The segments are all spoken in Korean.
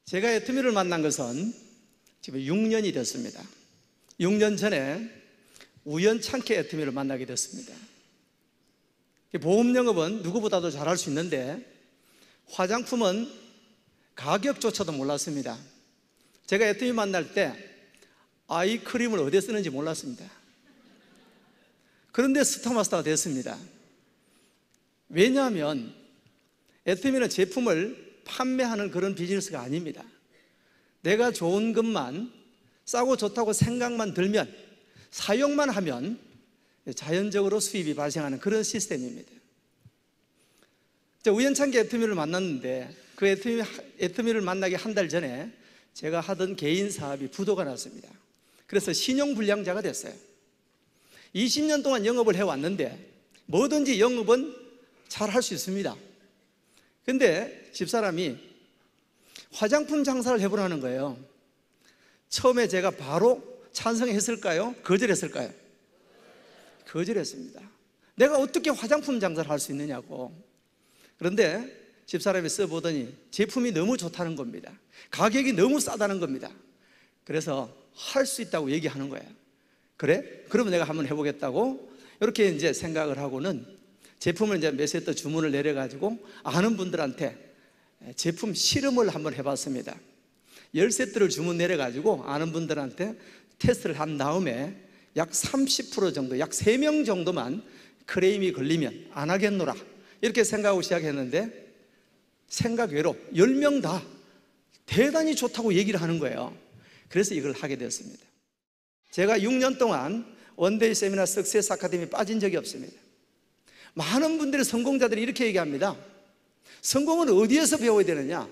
제가 애터미를 만난 것은 지금 6년이 됐습니다. 6년 전에 우연찮게 애터미를 만나게 됐습니다. 보험 영업은 누구보다도 잘할 수 있는데 화장품은 가격조차도 몰랐습니다. 제가 애터미 만날 때 아이크림을 어디에 쓰는지 몰랐습니다. 그런데 스타마스터가 됐습니다. 왜냐하면 애터미는 제품을 판매하는 그런 비즈니스가 아닙니다. 내가 좋은 것만, 싸고 좋다고 생각만 들면, 사용만 하면 자연적으로 수입이 발생하는 그런 시스템입니다. 우연찮게 애터미를 만났는데 그 애터미를 만나기 한 달 전에 제가 하던 개인 사업이 부도가 났습니다. 그래서 신용불량자가 됐어요. 20년 동안 영업을 해왔는데 뭐든지 영업은 잘 할 수 있습니다. 근데 집사람이 화장품 장사를 해보라는 거예요. 처음에 제가 바로 찬성했을까요? 거절했을까요? 거절했습니다. 내가 어떻게 화장품 장사를 할 수 있느냐고. 그런데 집사람이 써보더니 제품이 너무 좋다는 겁니다. 가격이 너무 싸다는 겁니다. 그래서 할 수 있다고 얘기하는 거예요. 그래? 그러면 내가 한번 해보겠다고 이렇게 이제 생각을 하고는 제품을 이제 몇 세트 주문을 내려가지고 아는 분들한테 제품 실험을 한번 해봤습니다. 10세트를 주문 내려가지고 아는 분들한테 테스트를 한 다음에 약 30% 정도, 약 3명 정도만 크레임이 걸리면 안 하겠노라 이렇게 생각하고 시작했는데 생각 외로 10명 다 대단히 좋다고 얘기를 하는 거예요. 그래서 이걸 하게 되었습니다. 제가 6년 동안 원데이 세미나 석세스 아카데미에 빠진 적이 없습니다. 많은 분들이 성공자들이 이렇게 얘기합니다. 성공은 어디에서 배워야 되느냐?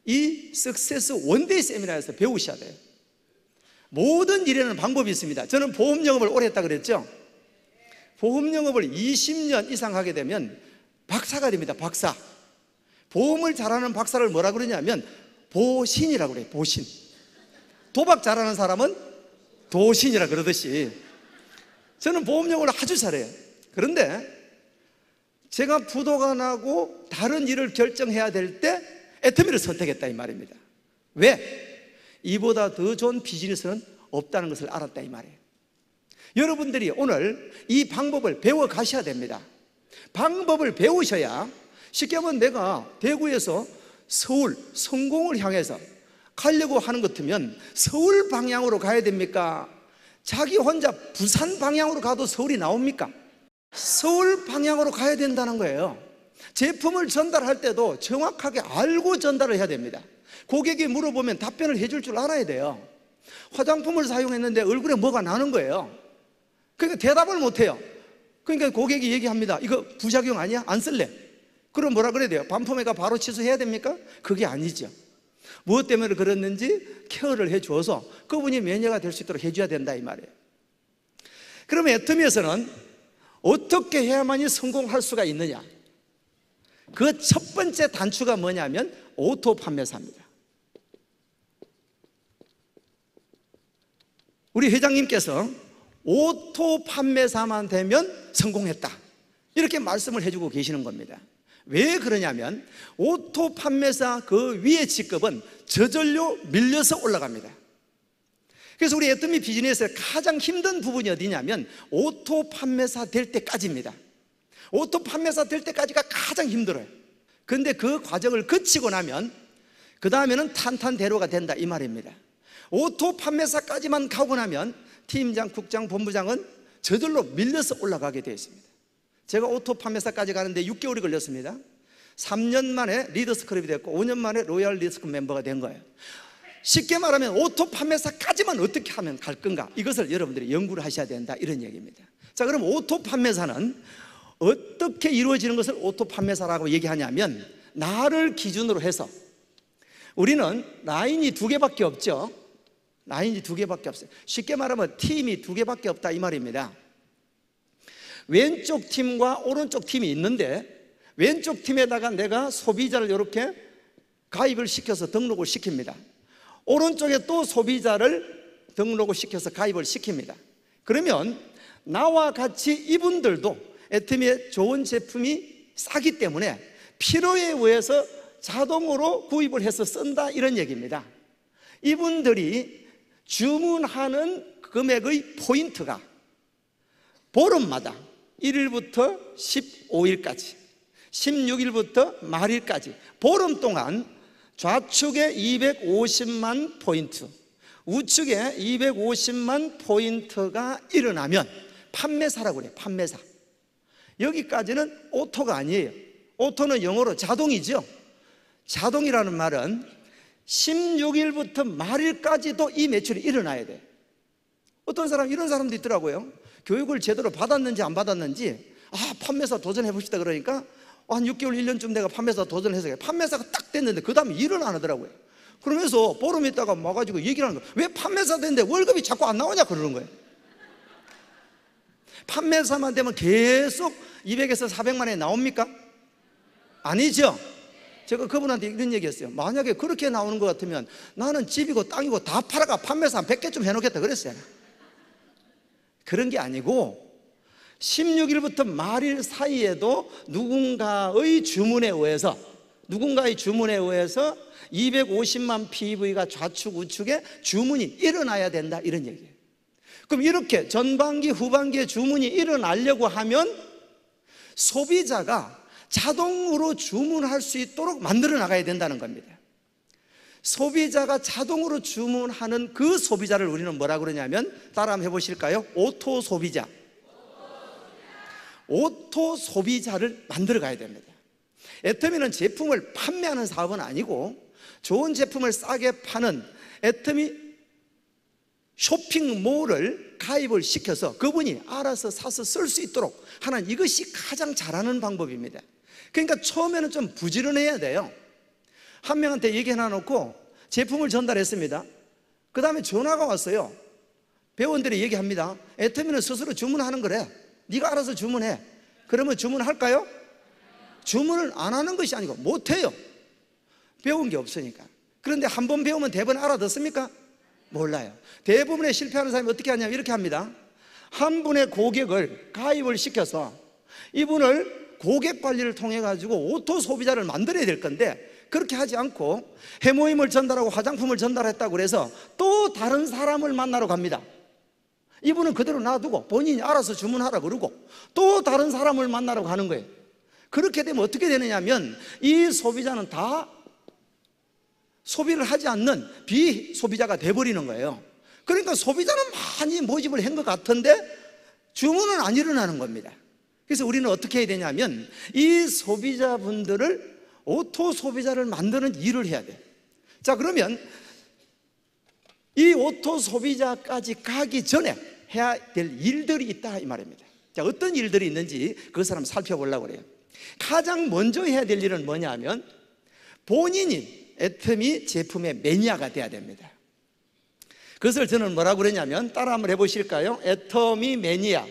이 석세스 원데이 세미나에서 배우셔야 돼요. 모든 일에는 방법이 있습니다. 저는 보험 영업을 오래 했다 그랬죠? 보험 영업을 20년 이상 하게 되면 박사가 됩니다. 박사. 보험을 잘하는 박사를 뭐라 그러냐면 보신이라고 그래요. 보신. 도박 잘하는 사람은 도신이라 그러듯이 저는 보험 영업을 아주 잘해요. 그런데 제가 부도가 나고 다른 일을 결정해야 될 때 애터미를 선택했다 이 말입니다. 왜? 이보다 더 좋은 비즈니스는 없다는 것을 알았다 이 말이에요. 여러분들이 오늘 이 방법을 배워 가셔야 됩니다. 방법을 배우셔야 쉽게 하면 내가 대구에서 서울 성공을 향해서 가려고 하는 것 같으면 서울 방향으로 가야 됩니까? 자기 혼자 부산 방향으로 가도 서울이 나옵니까? 서울 방향으로 가야 된다는 거예요. 제품을 전달할 때도 정확하게 알고 전달을 해야 됩니다. 고객이 물어보면 답변을 해줄 줄 알아야 돼요. 화장품을 사용했는데 얼굴에 뭐가 나는 거예요. 그러니까 대답을 못해요. 그러니까 고객이 얘기합니다. 이거 부작용 아니야? 안 쓸래. 그럼 뭐라 그래야 돼요? 반품회가 바로 취소해야 됩니까? 그게 아니죠. 무엇 때문에 그랬는지 케어를 해줘서 그분이 매니아가 될 수 있도록 해줘야 된다 이 말이에요. 그러면 애터미에서는 어떻게 해야만이 성공할 수가 있느냐? 그 첫 번째 단추가 뭐냐면 오토 판매사입니다. 우리 회장님께서 오토 판매사만 되면 성공했다 이렇게 말씀을 해주고 계시는 겁니다. 왜 그러냐면 오토 판매사 그 위에 직급은 저절로 밀려서 올라갑니다. 그래서 우리 애터미 비즈니스의 가장 힘든 부분이 어디냐면 오토 판매사 될 때까지입니다. 오토 판매사 될 때까지가 가장 힘들어요. 그런데 그 과정을 거치고 나면 그 다음에는 탄탄대로가 된다 이 말입니다. 오토 판매사까지만 가고 나면 팀장, 국장, 본부장은 저절로 밀려서 올라가게 되어 있습니다. 제가 오토 판매사까지 가는데 6개월이 걸렸습니다. 3년 만에 리더스클럽이 됐고 5년 만에 로얄 리더스클럽 멤버가 된 거예요. 쉽게 말하면 오토 판매사까지만 어떻게 하면 갈 건가, 이것을 여러분들이 연구를 하셔야 된다 이런 얘기입니다. 자, 그럼 오토 판매사는 어떻게 이루어지는 것을 오토 판매사라고 얘기하냐면 나를 기준으로 해서 우리는 라인이 2개밖에 없죠. 라인이 2개밖에 없어요. 쉽게 말하면 팀이 2개밖에 없다 이 말입니다. 왼쪽 팀과 오른쪽 팀이 있는데 왼쪽 팀에다가 내가 소비자를 이렇게 가입을 시켜서 등록을 시킵니다. 오른쪽에 또 소비자를 등록을 시켜서 가입을 시킵니다. 그러면 나와 같이 이분들도 애터미의 좋은 제품이 싸기 때문에 필요에 의해서 자동으로 구입을 해서 쓴다 이런 얘기입니다. 이분들이 주문하는 금액의 포인트가 보름마다 1일부터 15일까지 16일부터 말일까지 보름 동안 좌측에 250만 포인트, 우측에 250만 포인트가 일어나면 판매사라고 그래요. 판매사. 여기까지는 오토가 아니에요. 오토는 영어로 자동이죠. 자동이라는 말은 16일부터 말일까지도 이 매출이 일어나야 돼. 어떤 사람, 이런 사람도 있더라고요. 교육을 제대로 받았는지 안 받았는지, 판매사 도전해 봅시다 그러니까 한 6개월, 1년쯤 내가 판매사 도전해서 판매사가 딱 됐는데 그 다음에 일은 안 하더라고요. 그러면서 보름 있다가 와가지고 얘기를 하는 거예요. 왜 판매사 됐는데 월급이 자꾸 안 나오냐 그러는 거예요. 판매사만 되면 계속 200에서 400만 원이 나옵니까? 아니죠. 제가 그분한테 이런 얘기했어요. 만약에 그렇게 나오는 것 같으면 나는 집이고 땅이고 다 팔아가 판매사 한 100개쯤 해놓겠다 그랬어요. 그런 게 아니고 16일부터 말일 사이에도 누군가의 주문에 의해서 250만 PV가 좌측 우측에 주문이 일어나야 된다 이런 얘기예요. 그럼 이렇게 전반기 후반기에 주문이 일어나려고 하면 소비자가 자동으로 주문할 수 있도록 만들어 나가야 된다는 겁니다. 소비자가 자동으로 주문하는 그 소비자를 우리는 뭐라 그러냐면, 따라 한번 해보실까요? 오토 소비자. 오토 소비자를 만들어 가야 됩니다. 애터미는 제품을 판매하는 사업은 아니고 좋은 제품을 싸게 파는 애터미 쇼핑몰을 가입을 시켜서 그분이 알아서 사서 쓸 수 있도록 하는, 이것이 가장 잘하는 방법입니다. 그러니까 처음에는 좀 부지런해야 돼요. 한 명한테 얘기 하나 놓고 제품을 전달했습니다. 그 다음에 전화가 왔어요. 회원들이 얘기합니다. 애터미는 스스로 주문하는 거래. 네가 알아서 주문해. 그러면 주문할까요? 주문을 안 하는 것이 아니고 못해요. 배운 게 없으니까. 그런데 한 번 배우면 대부분 알아듣습니까? 몰라요. 대부분의 실패하는 사람이 어떻게 하냐면 이렇게 합니다. 한 분의 고객을 가입을 시켜서 이분을 고객 관리를 통해 가지고 오토 소비자를 만들어야 될 건데, 그렇게 하지 않고 해모임을 전달하고 화장품을 전달했다고 그래서 또 다른 사람을 만나러 갑니다. 이분은 그대로 놔두고 본인이 알아서 주문하라 그러고 또 다른 사람을 만나러 가는 거예요. 그렇게 되면 어떻게 되느냐면 이 소비자는 다 소비를 하지 않는 비소비자가 돼버리는 거예요. 그러니까 소비자는 많이 모집을 한 것 같은데 주문은 안 일어나는 겁니다. 그래서 우리는 어떻게 해야 되냐면 이 소비자분들을 오토 소비자를 만드는 일을 해야 돼요. 자, 그러면 이 오토 소비자까지 가기 전에 해야 될 일들이 있다 이 말입니다. 자, 어떤 일들이 있는지 그것을 한번 살펴보려고 그래요. 가장 먼저 해야 될 일은 뭐냐 하면 본인이 애터미 제품의 매니아가 돼야 됩니다. 그것을 저는 뭐라고 그러냐면, 따라 한번 해보실까요? 애터미 매니아.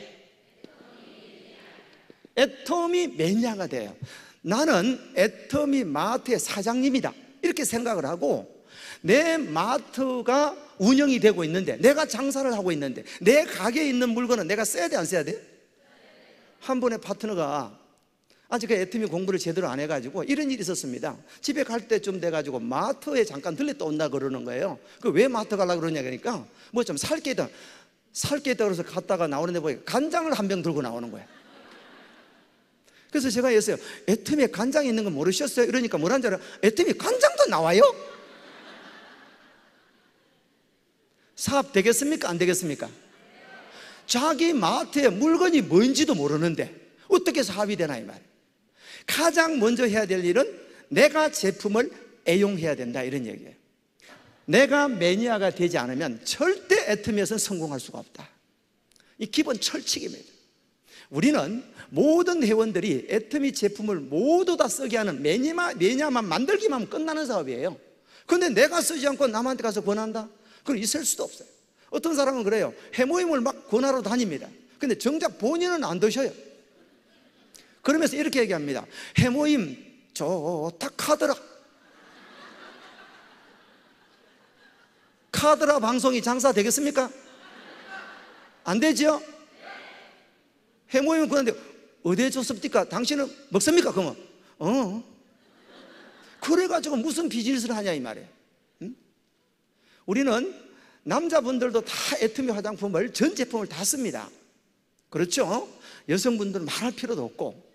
애터미 매니아가 돼요. 나는 애터미 마트의 사장님이다 이렇게 생각을 하고, 내 마트가 운영이 되고 있는데, 내가 장사를 하고 있는데 내 가게에 있는 물건은 내가 써야 돼 안 써야 돼? 한 분의 파트너가 아직 애터미 공부를 제대로 안 해가지고 이런 일이 있었습니다. 집에 갈 때쯤 돼가지고 마트에 잠깐 들렸다 온다 그러는 거예요. 그 왜 마트 가려고 그러냐 그러니까 뭐 좀 살 게 있다 그래서 갔다가 나오는데 보니까 간장을 한 병 들고 나오는 거예요. 그래서 제가 했어요. 애터미에 간장이 있는 거 모르셨어요? 이러니까 뭐라는 줄 알아요? 애터미에 간장도 나와요? 사업 되겠습니까? 안 되겠습니까? 자기 마트에 물건이 뭔지도 모르는데 어떻게 사업이 되나 이 말이에요. 가장 먼저 해야 될 일은 내가 제품을 애용해야 된다 이런 얘기예요. 내가 매니아가 되지 않으면 절대 애터미에서는 성공할 수가 없다. 이 기본 철칙입니다. 우리는 모든 회원들이 애터미 제품을 모두 다 쓰게 하는 매니아만 만들기만 하면 끝나는 사업이에요. 그런데 내가 쓰지 않고 남한테 가서 권한다? 그건 있을 수도 없어요. 어떤 사람은 그래요. 해모임을 막 권하러 다닙니다. 근데 정작 본인은 안 드셔요. 그러면서 이렇게 얘기합니다. 해모임 좋다 카더라. 카더라 방송이 장사 되겠습니까? 안 되죠? 해모임은 그런데 어디에 좋습니까? 당신은 먹습니까? 그러면 그래가지고 무슨 비즈니스를 하냐 이 말이에요. 응? 우리는 남자분들도 다 애터미 화장품을 전 제품을 다 씁니다. 그렇죠? 여성분들은 말할 필요도 없고.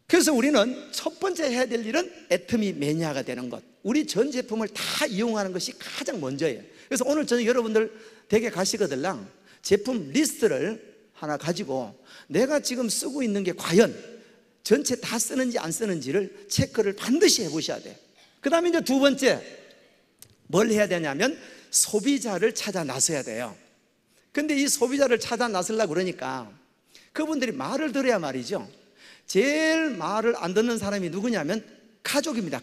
그래서 우리는 첫 번째 해야 될 일은 애터미 매니아가 되는 것. 우리 전 제품을 다 이용하는 것이 가장 먼저예요. 그래서 오늘 저는 여러분들 댁에 가시거들랑 제품 리스트를 하나 가지고 내가 지금 쓰고 있는 게 과연 전체 다 쓰는지 안 쓰는지를 체크를 반드시 해보셔야 돼요. 그 다음에 이제 두 번째 뭘 해야 되냐면 소비자를 찾아 나서야 돼요. 근데 이 소비자를 찾아 나서려고 그러니까 그분들이 말을 들어야 말이죠. 제일 말을 안 듣는 사람이 누구냐면 가족입니다.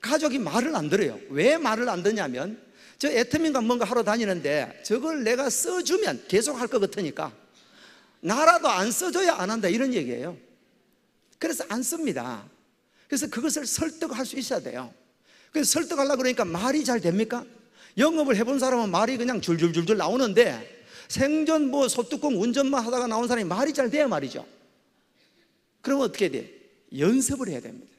가족이 말을 안 들어요. 왜 말을 안 듣냐면 저 애터미인가 뭔가 하러 다니는데 저걸 내가 써주면 계속 할 것 같으니까 나라도 안 써줘야 안 한다 이런 얘기예요. 그래서 안 씁니다. 그래서 그것을 설득할 수 있어야 돼요. 그래서 설득하려고 그러니까 말이 잘 됩니까? 영업을 해본 사람은 말이 그냥 줄줄줄줄 나오는데 생전 뭐 소뚜껑 운전만 하다가 나온 사람이 말이 잘 돼야 말이죠. 그러면 어떻게 돼? 연습을 해야 됩니다.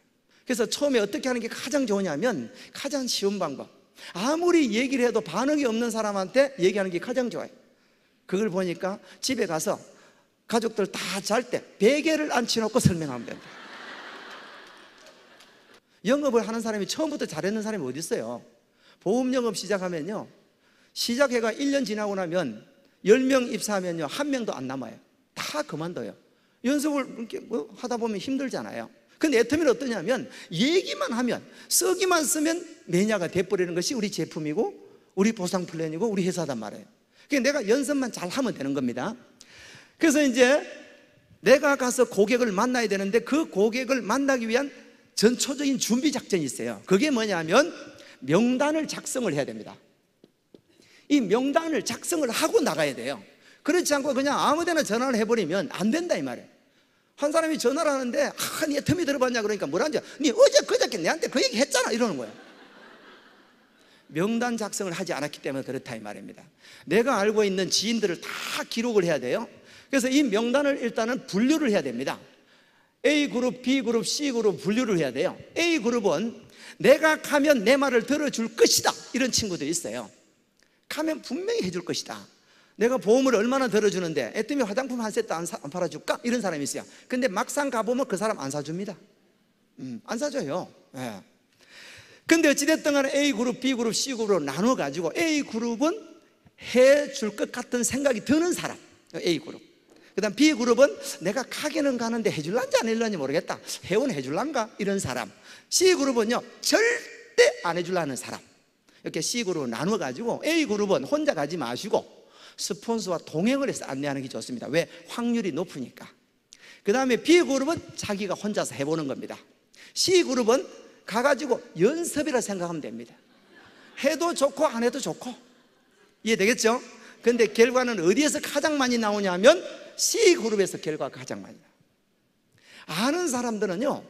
그래서 처음에 어떻게 하는 게 가장 좋으냐면 가장 쉬운 방법, 아무리 얘기를 해도 반응이 없는 사람한테 얘기하는 게 가장 좋아요. 그걸 보니까 집에 가서 가족들 다 잘 때 베개를 앉혀놓고 설명하면 됩니다. 영업을 하는 사람이 처음부터 잘했는 사람이 어디 있어요? 보험 영업 시작하면요, 시작해가 1년 지나고 나면 10명 입사하면요 1명도 안 남아요. 다 그만둬요. 연습을 이렇게 뭐 하다 보면 힘들잖아요. 근데 애터미는 어떠냐면 얘기만 하면, 쓰기만 쓰면 매니아가 돼버리는 것이 우리 제품이고 우리 보상 플랜이고 우리 회사단 말이에요. 그러니까 내가 연습만 잘 하면 되는 겁니다. 그래서 이제 내가 가서 고객을 만나야 되는데 그 고객을 만나기 위한 전초적인 준비 작전이 있어요. 그게 뭐냐면 명단을 작성을 해야 됩니다. 이 명단을 작성을 하고 나가야 돼요. 그렇지 않고 그냥 아무데나 전화를 해버리면 안 된다 이 말이에요. 한 사람이 전화를 하는데 니 애터미 들어봤냐 그러니까 뭐라는지, 니 어제 그저께 내한테 그 얘기 했잖아 이러는 거예요. 명단 작성을 하지 않았기 때문에 그렇다 이 말입니다. 내가 알고 있는 지인들을 다 기록을 해야 돼요. 그래서 이 명단을 일단은 분류를 해야 됩니다. A그룹, B그룹, C그룹 분류를 해야 돼요. A그룹은 내가 가면 내 말을 들어줄 것이다 이런 친구들이 있어요. 가면 분명히 해줄 것이다. 내가 보험을 얼마나 들어주는데 애터미 화장품 한 세트 안 팔아줄까? 이런 사람이 있어요. 근데 막상 가보면 그 사람 안 사줍니다. 안 사줘요. 예. 근데 어찌됐든 간에 A그룹, B그룹, C그룹으로 나눠가지고 A그룹은 해줄 것 같은 생각이 드는 사람, A그룹. 그 다음 B그룹은 내가 가게는 가는데 해줄란지 안 해줄란지 모르겠다, 회원 해줄란가? 이런 사람. C그룹은요 절대 안 해줄라는 사람. 이렇게 C그룹으로 나눠가지고 A그룹은 혼자 가지 마시고 스폰서와 동행을 해서 안내하는 게 좋습니다. 왜? 확률이 높으니까. 그 다음에 B그룹은 자기가 혼자서 해보는 겁니다. C그룹은 가가지고 연습이라 생각하면 됩니다. 해도 좋고 안 해도 좋고. 이해되겠죠? 근데 결과는 어디에서 가장 많이 나오냐면 C그룹에서 결과가 가장 많이 나와요. 아는 사람들은요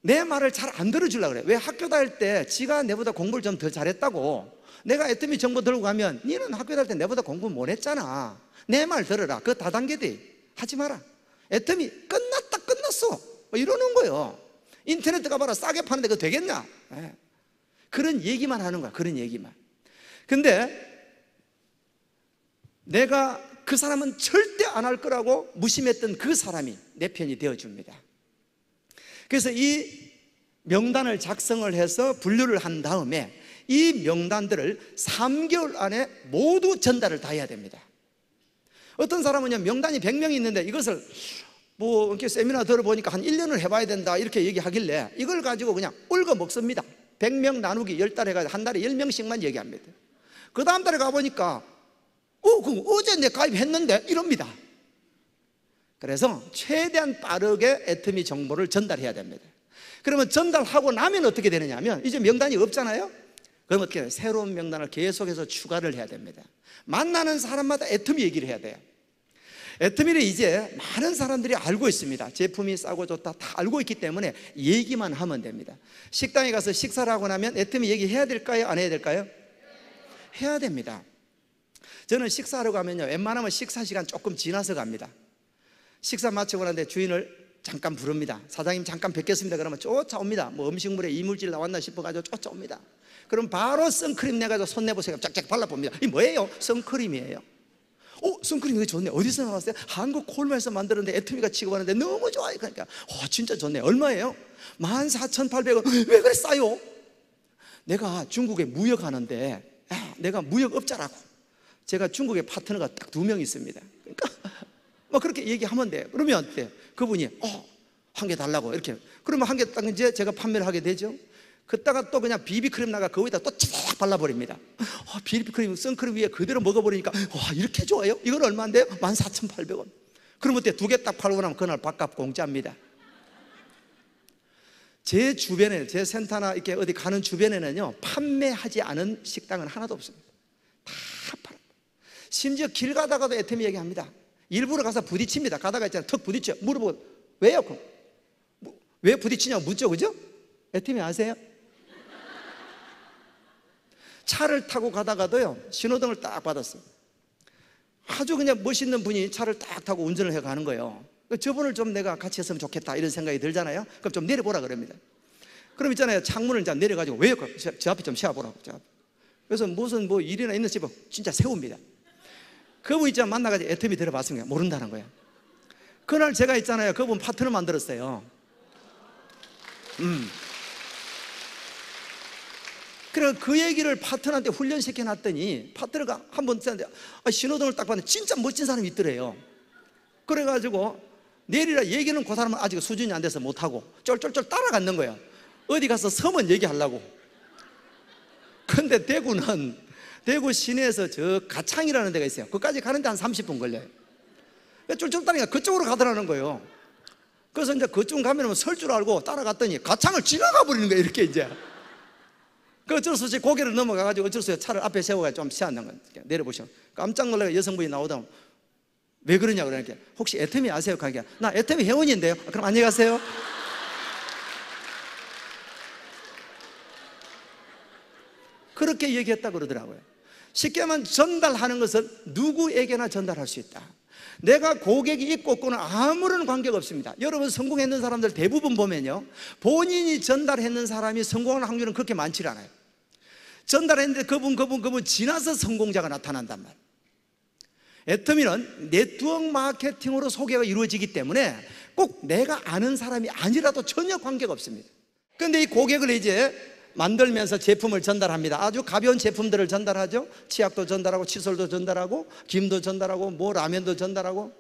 내 말을 잘 안 들어주려고 그래요. 왜? 학교 다닐 때 지가 내보다 공부를 좀 더 잘했다고 내가 애터미 정보 들고 가면 니는 학교 다닐 때 내보다 공부 못 했잖아, 내 말 들어라, 그거 다단계돼, 하지 마라, 애터미 끝났다 끝났어 뭐 이러는 거예요. 인터넷 가봐라, 싸게 파는데 그거 되겠냐? 네. 그런 얘기만 하는 거야. 그런 얘기만. 근데 내가 그 사람은 절대 안 할 거라고 무심했던 그 사람이 내 편이 되어줍니다. 그래서 이 명단을 작성을 해서 분류를 한 다음에 이 명단들을 3개월 안에 모두 전달을 다 해야 됩니다. 어떤 사람은요 명단이 100명이 있는데 이것을 뭐 이렇게 세미나 들어보니까 한 1년을 해봐야 된다 이렇게 얘기하길래 이걸 가지고 그냥 울고 먹습니다. 100명 나누기 10달 해가지고 한 달에 10명씩만 얘기합니다. 그 다음 달에 가보니까 그럼 어제 내 가입했는데 이럽니다. 그래서 최대한 빠르게 애터미 정보를 전달해야 됩니다. 그러면 전달하고 나면 어떻게 되느냐 하면 이제 명단이 없잖아요. 그럼 어떻게 해요? 새로운 명단을 계속해서 추가를 해야 됩니다. 만나는 사람마다 애터미 얘기를 해야 돼요. 애터미를 이제 많은 사람들이 알고 있습니다. 제품이 싸고 좋다 다 알고 있기 때문에 얘기만 하면 됩니다. 식당에 가서 식사를 하고 나면 애터미 얘기해야 될까요? 안 해야 될까요? 해야 됩니다. 저는 식사하러 가면요 웬만하면 식사 시간 조금 지나서 갑니다. 식사 마치고 나는데 주인을 잠깐 부릅니다. 사장님 잠깐 뵙겠습니다. 그러면 쫓아옵니다. 뭐 음식물에 이물질 나왔나 싶어가지고 쫓아옵니다. 그럼 바로 선크림 내가지고 손 내보세요. 쫙쫙 발라봅니다. 이 뭐예요? 선크림이에요. 선크림 이거 좋네. 어디서 나왔어요? 한국 콜마에서 만들었는데 애터미가 취급하는데 너무 좋아요. 그러니까 진짜 좋네. 얼마예요? 14,800원. 왜 그래 싸요? 내가 중국에 무역하는데 내가 무역업자라고. 제가 중국에 파트너가 딱 2명 있습니다. 그러니까 뭐 그렇게 얘기하면 돼요. 그러면 어때? 그분이 한 개 달라고 이렇게. 그러면 한 개 딱 이제 제가 판매를 하게 되죠. 그다가 또 그냥 비비크림 나가 거기다 또 쫙 발라버립니다. 비비크림 선크림 위에 그대로 먹어버리니까 이렇게 좋아요? 이건 얼마인데요? 14,800원. 그럼 어때? 2개 딱 팔고 나면 그날 밥값 공짜입니다. 제 주변에, 제 센터나 이렇게 어디 가는 주변에는요, 판매하지 않은 식당은 하나도 없습니다. 다 팔아. 심지어 길 가다가도 애터미 얘기합니다. 일부러 가서 부딪힙니다. 가다가 있잖아요, 턱 부딪혀. 물어보고 왜요? 왜 부딪히냐고 묻죠, 그죠? 애터미 아세요? 차를 타고 가다가도요, 신호등을 딱 받았어요. 아주 그냥 멋있는 분이 차를 딱 타고 운전을 해 가는 거예요. 저분을 좀 내가 같이 했으면 좋겠다 이런 생각이 들잖아요. 그럼 좀 내려보라 그럽니다. 그럼 있잖아요, 창문을 이제 내려가지고 왜요? 저 앞에 좀 세워보라고. 그래서 무슨 뭐 일이나 있는 집은 진짜 세웁니다. 그분 있잖아요, 만나가지고 애터미 들어봤습니까? 모른다는 거예요. 그날 제가 있잖아요, 그분 파트너 만들었어요. 그래서 그 얘기를 파트너한테 훈련시켜 놨더니 파트너가 한번 신호등을 딱 봤는데 진짜 멋진 사람이 있더래요. 그래가지고 내리라 얘기는 그 사람은 아직 수준이 안 돼서 못하고 쫄쫄쫄 따라갔는 거예요. 어디 가서 서면 얘기하려고. 근데 대구 시내에서 저 가창이라는 데가 있어요. 그까지 가는데 한 30분 걸려요. 쫄쫄 따라니까 그쪽으로 가더라는 거예요. 그래서 이제 그쪽 가면 설 줄 알고 따라갔더니 가창을 지나가 버리는 거예요. 이렇게 이제. 그 어쩔 수 없이 고개를 넘어가가지고 어쩔 수 없이 차를 앞에 세워가지고 좀 세웠는 거예요. 내려보시면 깜짝 놀라서 여성분이 나오다 왜 그러냐고 그러니까 혹시 애터미 아세요? 가게 나 애터미 회원인데요. 그럼 안녕히 가세요. 그렇게 얘기했다 그러더라고요. 쉽게 말하면 전달하는 것은 누구에게나 전달할 수 있다. 내가 고객이 있고 없고는 아무런 관계가 없습니다. 여러분 성공했는 사람들 대부분 보면요, 본인이 전달했는 사람이 성공하는 확률은 그렇게 많지 않아요. 전달했는데 그분 지나서 성공자가 나타난단 말이에요. 애터미는 네트워크 마케팅으로 소개가 이루어지기 때문에 꼭 내가 아는 사람이 아니라도 전혀 관계가 없습니다. 그런데 이 고객을 이제 만들면서 제품을 전달합니다. 아주 가벼운 제품들을 전달하죠. 치약도 전달하고 칫솔도 전달하고 김도 전달하고 뭐 라면도 전달하고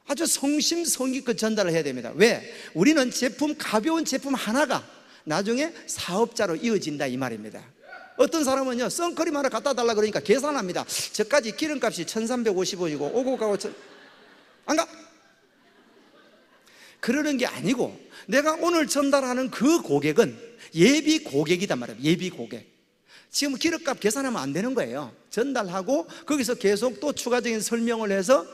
아주 성심성의껏 전달을 해야 됩니다. 왜? 우리는 가벼운 제품 하나가 나중에 사업자로 이어진다 이 말입니다. 어떤 사람은요, 선크림 하나 갖다 달라 그러니까 계산합니다. 저까지 기름값이 1,350원이고 오고 가고 안 가? 그러는 게 아니고 내가 오늘 전달하는 그 고객은 예비 고객이단 말이에요. 예비 고객. 지금 기름값 계산하면 안 되는 거예요. 전달하고 거기서 계속 또 추가적인 설명을 해서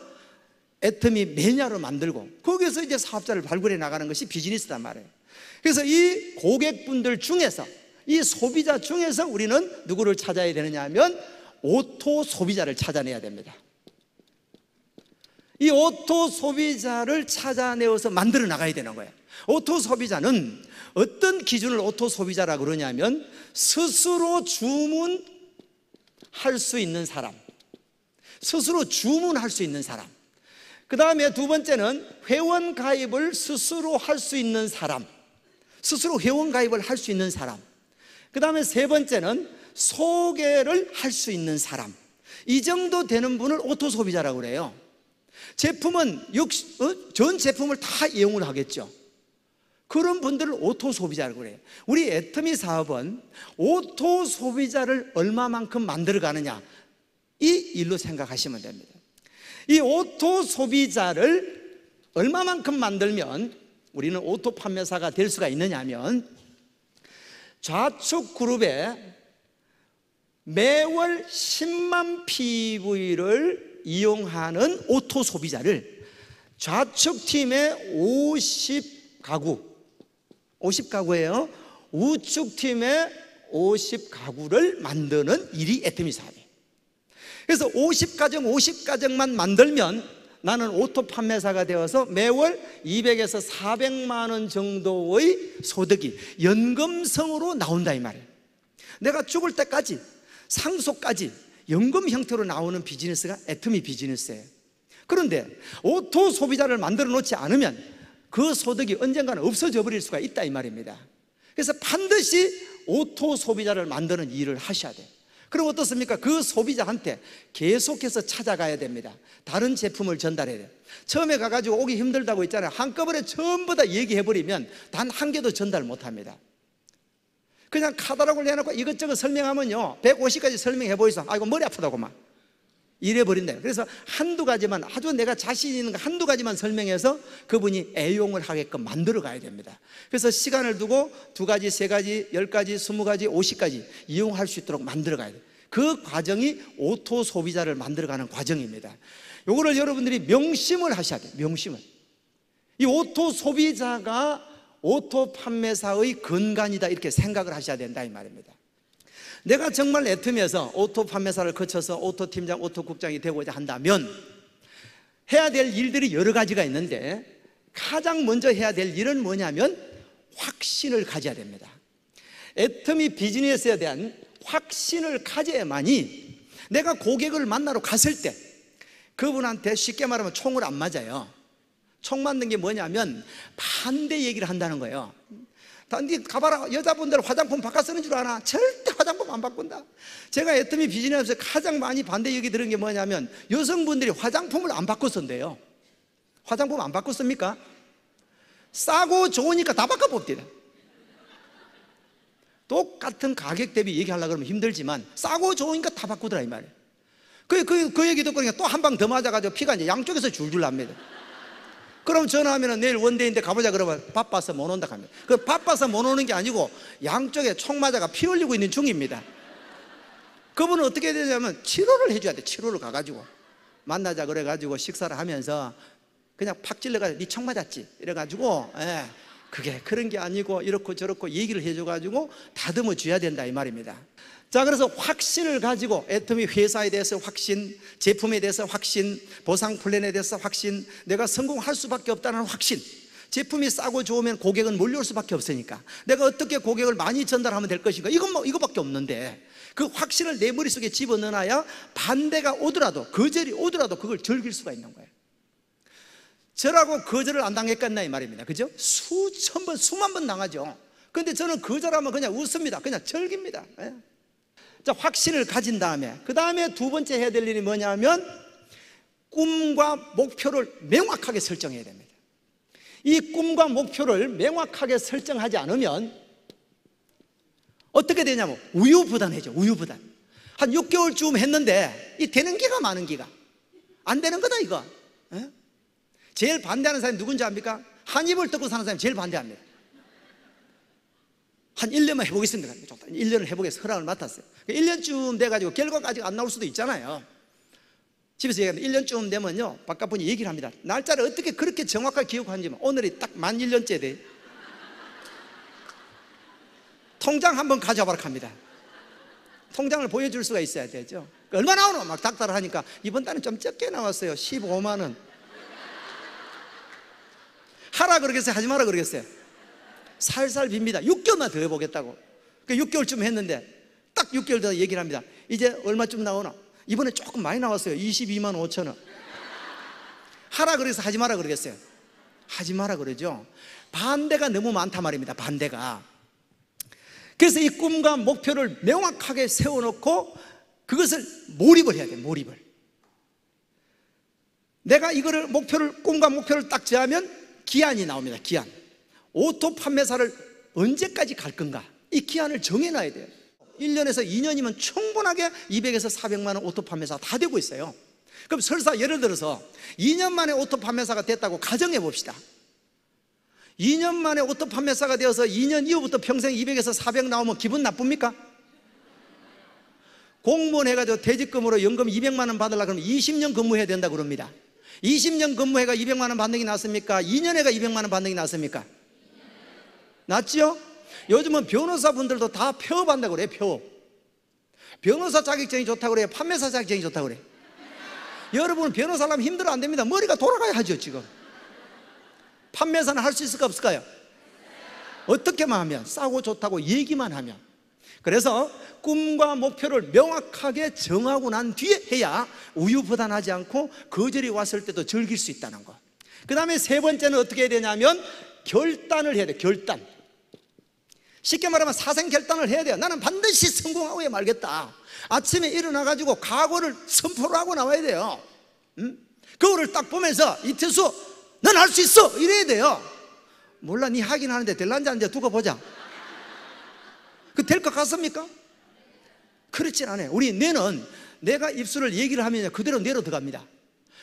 애터미 매니아로 만들고 거기서 이제 사업자를 발굴해 나가는 것이 비즈니스단 말이에요. 그래서 이 고객분들 중에서, 이 소비자 중에서 우리는 누구를 찾아야 되느냐 하면 오토 소비자를 찾아내야 됩니다. 이 오토 소비자를 찾아내어서 만들어 나가야 되는 거예요. 오토 소비자는 어떤 기준을 오토 소비자라고 그러냐면 스스로 주문할 수 있는 사람, 스스로 주문할 수 있는 사람. 그 다음에 두 번째는 회원 가입을 스스로 할 수 있는 사람, 스스로 회원 가입을 할 수 있는 사람. 그 다음에 세 번째는 소개를 할 수 있는 사람. 이 정도 되는 분을 오토 소비자라고 그래요. 제품은 역시 전 제품을 다 이용을 하겠죠. 그런 분들을 오토 소비자라고 그래요. 우리 애터미 사업은 오토 소비자를 얼마만큼 만들어 가느냐, 이 일로 생각하시면 됩니다. 이 오토 소비자를 얼마만큼 만들면 우리는 오토 판매사가 될 수가 있느냐 하면 좌측 그룹에 매월 10만 PV를 이용하는 오토 소비자를 좌측 팀의 50가구예요. 우측 팀의 50가구를 만드는 일이 애터미 사업이에요. 그래서 50가정만 만들면 나는 오토 판매사가 되어서 매월 200에서 400만 원 정도의 소득이 연금성으로 나온다 이 말이에요. 내가 죽을 때까지 상속까지 연금 형태로 나오는 비즈니스가 애터미 비즈니스예요. 그런데 오토 소비자를 만들어 놓지 않으면 그 소득이 언젠가는 없어져 버릴 수가 있다 이 말입니다. 그래서 반드시 오토 소비자를 만드는 일을 하셔야 돼요. 그럼 어떻습니까? 그 소비자한테 계속해서 찾아가야 됩니다. 다른 제품을 전달해야 돼요. 처음에 가가지고 오기 힘들다고 있잖아요. 한꺼번에 전부 다 얘기해버리면 단 한 개도 전달 못합니다. 그냥 카탈로그를 내놓고 이것저것 설명하면요 150가지 설명해 보이소. 아이고 머리 아프다고 막 이래버린다. 그래서 한두 가지만, 아주 내가 자신 있는 거 한두 가지만 설명해서 그분이 애용을 하게끔 만들어 가야 됩니다. 그래서 시간을 두고 2가지, 3가지, 10가지, 20가지, 50가지 이용할 수 있도록 만들어 가야 돼요. 그 과정이 오토 소비자를 만들어 가는 과정입니다. 요거를 여러분들이 명심을 하셔야 돼요. 명심을. 이 오토 소비자가 오토 판매사의 근간이다 이렇게 생각을 하셔야 된다 이 말입니다. 내가 정말 애터미에서 오토 판매사를 거쳐서 오토 팀장, 오토 국장이 되고자 한다면 해야 될 일들이 여러 가지가 있는데 가장 먼저 해야 될 일은 뭐냐면 확신을 가져야 됩니다. 애터미 비즈니스에 대한 확신을 가져야만이 내가 고객을 만나러 갔을 때 그분한테 쉽게 말하면 총을 안 맞아요. 총 맞는 게 뭐냐면 반대 얘기를 한다는 거예요. 니 가봐라, 여자분들 화장품 바꿔 쓰는 줄 아나? 절대 화장품 안 바꾼다. 제가 애터미 비즈니스에서 가장 많이 반대 얘기 들은 게 뭐냐면 여성분들이 화장품을 안 바꿔 쓴대요. 화장품 안 바꿔 씁니까? 싸고 좋으니까 다 바꿔 봅니다. 똑같은 가격 대비 얘기하려고 그러면 힘들지만 싸고 좋으니까 다 바꾸더라 이 말이에요. 그 얘기 듣고 또 한 방 더 맞아가지고 피가 이제 양쪽에서 줄줄 납니다. 그럼 전화하면 내일 원데이인데 가보자 그러면 바빠서 못 온다 합니다. 그 바빠서 못 오는 게 아니고 양쪽에 총 맞아가 피 흘리고 있는 중입니다. 그분은 어떻게 해야 되냐면 치료를 해줘야 돼. 치료를 가가지고 만나자 그래가지고 식사를 하면서 그냥 팍 찔러가지고 니 총 맞았지 이래가지고 그게 그런 게 아니고 이렇고 저렇고 얘기를 해줘가지고 다듬어 줘야 된다 이 말입니다. 자, 그래서 확신을 가지고 애터미 회사에 대해서 확신, 제품에 대해서 확신, 보상 플랜에 대해서 확신, 내가 성공할 수밖에 없다는 확신. 제품이 싸고 좋으면 고객은 몰려올 수밖에 없으니까 내가 어떻게 고객을 많이 전달하면 될 것인가, 이거밖에 없는데 그 확신을 내 머릿속에 집어넣어놔야 반대가 오더라도, 거절이 오더라도 그걸 즐길 수가 있는 거예요. 저라고 거절을 안 당했겠나 이 말입니다. 그죠? 수천 번, 수만 번 당하죠. 근데 저는 거절하면 그냥 웃습니다. 그냥 즐깁니다. 자, 확신을 가진 다음에 그 다음에 두 번째 해야 될 일이 뭐냐면 꿈과 목표를 명확하게 설정해야 됩니다. 이 꿈과 목표를 명확하게 설정하지 않으면 어떻게 되냐면 우유부단해져. 우유부단. 한 6개월쯤 했는데 이 되는 기가 많은 기가 안 되는 거다 이거. 제일 반대하는 사람이 누군지 압니까? 한 입을 뜯고 사는 사람이 제일 반대합니다. 한 1년만 해보겠습니다. 1년을 해보겠습니다. 허락을 맡았어요. 1년쯤 돼가지고 결과가 아직 안 나올 수도 있잖아요. 집에서 얘기하면 1년쯤 되면요 바깥분이 얘기를 합니다. 날짜를 어떻게 그렇게 정확하게 기억하는지. 오늘이 딱 만 1년째 돼. 통장 한번 가져와라 합니다. 통장을 보여줄 수가 있어야 되죠. 얼마 나오노? 막 닥달을 하니까 이번 달은 좀 적게 나왔어요. 15만 원. 하라 그러겠어요? 하지 마라 그러겠어요? 살살 빕니다. 6개월만 더 해보겠다고. 6개월쯤 했는데 딱 6개월 더 얘기를 합니다. 이제 얼마쯤 나오나? 이번에 조금 많이 나왔어요. 22만 5천 원. 하라 그래서 하지 마라 그러겠어요? 하지 마라 그러죠. 반대가 너무 많단 말입니다. 반대가. 그래서 이 꿈과 목표를 명확하게 세워놓고 그것을 몰입을 해야 돼요. 몰입을. 내가 이거를 꿈과 목표를 딱 정하면 기한이 나옵니다. 기한. 오토 판매사를 언제까지 갈 건가? 이 기한을 정해놔야 돼요. 1년에서 2년이면 충분하게 200에서 400만 원 오토 판매사가 다 되고 있어요. 그럼 설사 예를 들어서 2년 만에 오토 판매사가 됐다고 가정해 봅시다. 2년 만에 오토 판매사가 되어서 2년 이후부터 평생 200에서 400 나오면 기분 나쁩니까? 공무원 해가지고 퇴직금으로 연금 200만 원 받으려고 그러면 20년 근무해야 된다 그럽니다. 20년 근무해가 200만 원 받는 게 낫습니까? 2년 해가 200만 원 받는 게 낫습니까? 낫죠? 요즘은 변호사분들도 다 폐업한다고 그래요. 폐업. 변호사 자격증이 좋다고 그래요? 판매사 자격증이 좋다고 그래요? 여러분 변호사라면 힘들어 안 됩니다. 머리가 돌아가야 하죠. 지금 판매사는 할 수 있을까 없을까요? 어떻게만 하면, 싸고 좋다고 얘기만 하면. 그래서 꿈과 목표를 명확하게 정하고 난 뒤에 해야 우유부단하지 않고 거절이 왔을 때도 즐길 수 있다는 거. 그 다음에 세 번째는 어떻게 해야 되냐면 결단을 해야 돼. 결단. 쉽게 말하면 사생결단을 해야 돼요. 나는 반드시 성공하고 말겠다. 아침에 일어나가지고 각오를 선포를 하고 나와야 돼요. 거울을 딱 보면서 이태수 넌 할 수 있어 이래야 돼요. 몰라, 니 하긴 하는데 될란지 안 돼 두고 보자. 그 될 것 같습니까? 그렇진 않아요. 우리 뇌는 내가 입술을 얘기를 하면 그대로 뇌로 들어갑니다.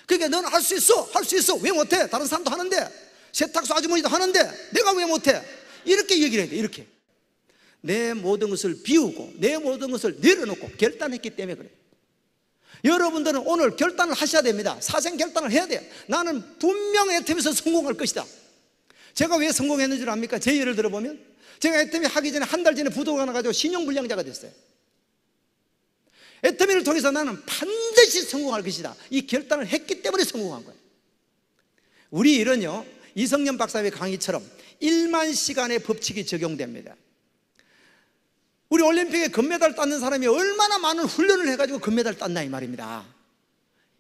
그러니까 넌 할 수 있어, 할 수 있어. 왜 못해? 다른 사람도 하는데, 세탁소 아주머니도 하는데 내가 왜 못해? 이렇게 얘기를 해야 돼. 이렇게 내 모든 것을 비우고 내 모든 것을 내려놓고 결단했기 때문에 그래요. 여러분들은 오늘 결단을 하셔야 됩니다. 사생 결단을 해야 돼요. 나는 분명 애텀에서 성공할 것이다. 제가 왜 성공했는 줄 압니까? 제 예를 들어보면 제가 애터미 하기 전에 한 달 전에 부도가 나가지고 신용불량자가 됐어요. 애터미를 통해서 나는 반드시 성공할 것이다. 이 결단을 했기 때문에 성공한 거예요. 우리 일은요, 이성년 박사의 강의처럼 1만 시간의 법칙이 적용됩니다. 우리 올림픽에 금메달 땄는 사람이 얼마나 많은 훈련을 해가지고 금메달 땄나 이 말입니다.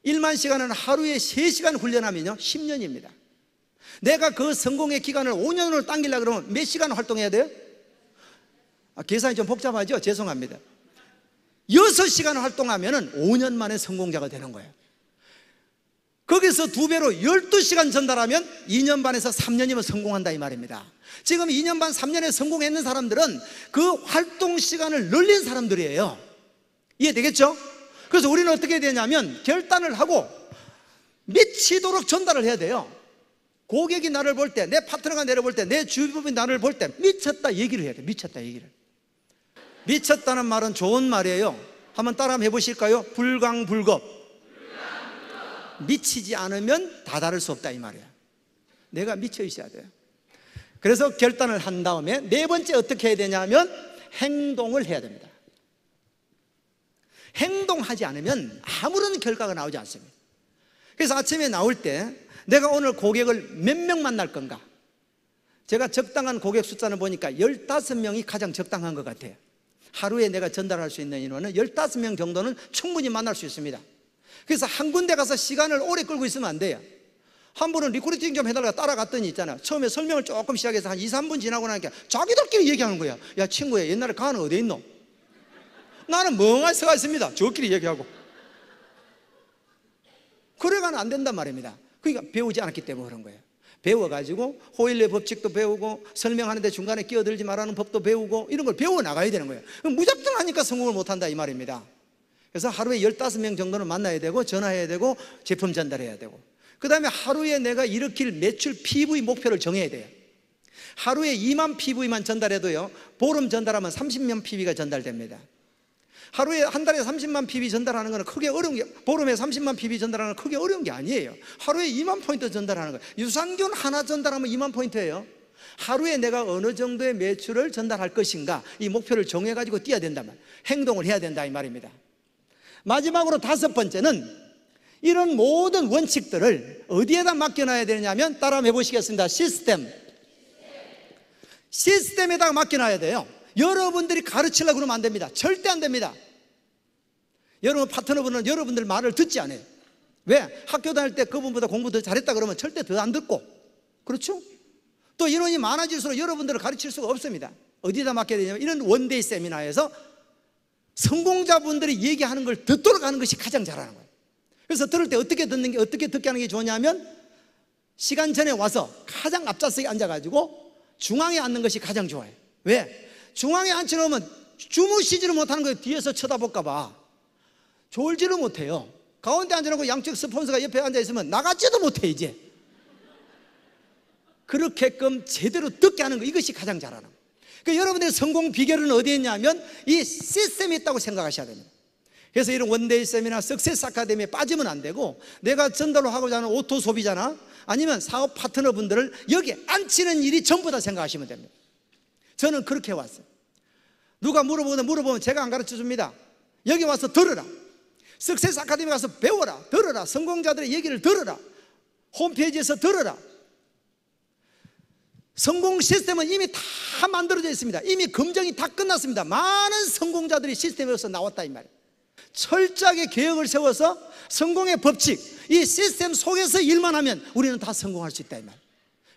1만 시간은 하루에 3시간 훈련하면요 10년입니다. 내가 그 성공의 기간을 5년으로 당기려고 그러면 몇 시간 활동해야 돼요? 계산이 좀 복잡하죠? 죄송합니다. 6시간 활동하면 5년 만에 성공자가 되는 거예요. 거기서 2배로 12시간 전달하면 2년 반에서 3년이면 성공한다 이 말입니다. 지금 2년 반 3년에 성공했는 사람들은 그 활동 시간을 늘린 사람들이에요. 이해되겠죠? 그래서 우리는 어떻게 해야 되냐면 결단을 하고 미치도록 전달을 해야 돼요. 고객이 나를 볼 때, 내 파트너가 나를 볼 때, 내 주변이 나를 볼 때 미쳤다 얘기를 해야 돼. 미쳤다 얘기를. 미쳤다는 말은 좋은 말이에요. 한번 따라 한번 해보실까요? 불광불급. 미치지 않으면 다다를 수 없다 이 말이야. 내가 미쳐 있어야 돼요. 그래서 결단을 한 다음에 네 번째 어떻게 해야 되냐면 행동을 해야 됩니다. 행동하지 않으면 아무런 결과가 나오지 않습니다. 그래서 아침에 나올 때 내가 오늘 고객을 몇 명 만날 건가? 제가 적당한 고객 숫자를 보니까 15명이 가장 적당한 것 같아요. 하루에 내가 전달할 수 있는 인원은 15명 정도는 충분히 만날 수 있습니다. 그래서 한 군데 가서 시간을 오래 끌고 있으면 안 돼요. 한 분은 리크루팅 좀 해달라고 따라갔더니 있잖아, 처음에 설명을 조금 시작해서 한 2, 3분 지나고 나니까 자기들끼리 얘기하는 거야. 야 친구야, 옛날에 가는 어디 있노? 나는 멍하니 서가 있습니다. 저끼리 얘기하고. 그래가는 안 된단 말입니다. 그러니까 배우지 않았기 때문에 그런 거예요. 배워가지고 호일의 법칙도 배우고 설명하는데 중간에 끼어들지 말라는 법도 배우고 이런 걸 배워나가야 되는 거예요. 무작정 하니까 성공을 못한다 이 말입니다. 그래서 하루에 15명 정도는 만나야 되고 전화해야 되고 제품 전달해야 되고, 그 다음에 하루에 내가 일으킬 매출 PV 목표를 정해야 돼요. 하루에 2만 PV만 전달해도요 보름 전달하면 30만 PV가 전달됩니다. 하루에 한 달에 30만 PV 전달하는 건 크게 어려운 게, 보름에 30만 PV 전달하는 건 크게 어려운 게 아니에요. 하루에 2만 포인트 전달하는 거예요. 유산균 하나 전달하면 2만 포인트예요. 하루에 내가 어느 정도의 매출을 전달할 것인가, 이 목표를 정해가지고 뛰어야 된다면 행동을 해야 된다 이 말입니다. 마지막으로 5번째는 이런 모든 원칙들을 어디에다 맡겨놔야 되냐면, 따라 한번 해보시겠습니다. 시스템에다가 맡겨놔야 돼요. 여러분들이 가르치려고 그러면 안 됩니다. 절대 안 됩니다. 여러분 파트너분은 여러분들 말을 듣지 않아요. 왜? 학교 다닐 때 그분보다 공부 더 잘했다 그러면 절대 더 안 듣고, 그렇죠? 또 인원이 많아질수록 여러분들을 가르칠 수가 없습니다. 어디다 맡겨야 되냐면 이런 원데이 세미나에서 성공자분들이 얘기하는 걸 듣도록 하는 것이 가장 잘하는 거예요. 그래서 들을 때 어떻게 듣는 게, 어떻게 듣게 하는 게 좋냐면 시간 전에 와서 가장 앞좌석에 앉아가지고 중앙에 앉는 것이 가장 좋아요. 왜? 중앙에 앉혀놓으면 주무시지를 못하는 거예요. 뒤에서 쳐다볼까 봐 졸지를 못해요. 가운데 앉아놓고 양쪽 스폰서가 옆에 앉아있으면 나가지도 못해. 이제 그렇게끔 제대로 듣게 하는 거, 이것이 가장 잘하는 거예요. 그러니까 여러분들의 성공 비결은 어디에 있냐면 이 시스템이 있다고 생각하셔야 됩니다. 그래서 이런 원데이 세미나, 석세스 아카데미에 빠지면 안 되고, 내가 전달로 하고자 하는 오토 소비자나 아니면 사업 파트너분들을 여기에 앉히는 일이 전부 다 생각하시면 됩니다. 저는 그렇게 왔어요. 누가 물어보면 제가 안 가르쳐 줍니다. 여기 와서 들으라. 석세스 아카데미 가서 배워라, 들어라. 성공자들의 얘기를 들어라. 홈페이지에서 들어라. 성공 시스템은 이미 다 만들어져 있습니다. 이미 검증이 다 끝났습니다. 많은 성공자들이 시스템에서 나왔다 이 말이에요. 철저하게 계획을 세워서 성공의 법칙, 이 시스템 속에서 일만 하면 우리는 다 성공할 수 있다 이 말이에요.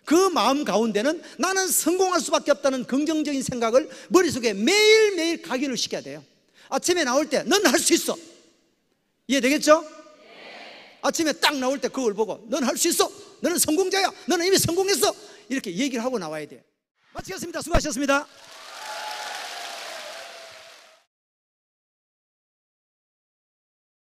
그 마음 가운데는 나는 성공할 수밖에 없다는 긍정적인 생각을 머릿속에 매일매일 각인을 시켜야 돼요. 아침에 나올 때 넌 할 수 있어. 이해되겠죠? 아침에 딱 나올 때 그걸 보고 넌 할 수 있어. 너는 성공자야. 너는 이미 성공했어. 이렇게 얘기를 하고 나와야 돼요. 마치겠습니다. 수고하셨습니다.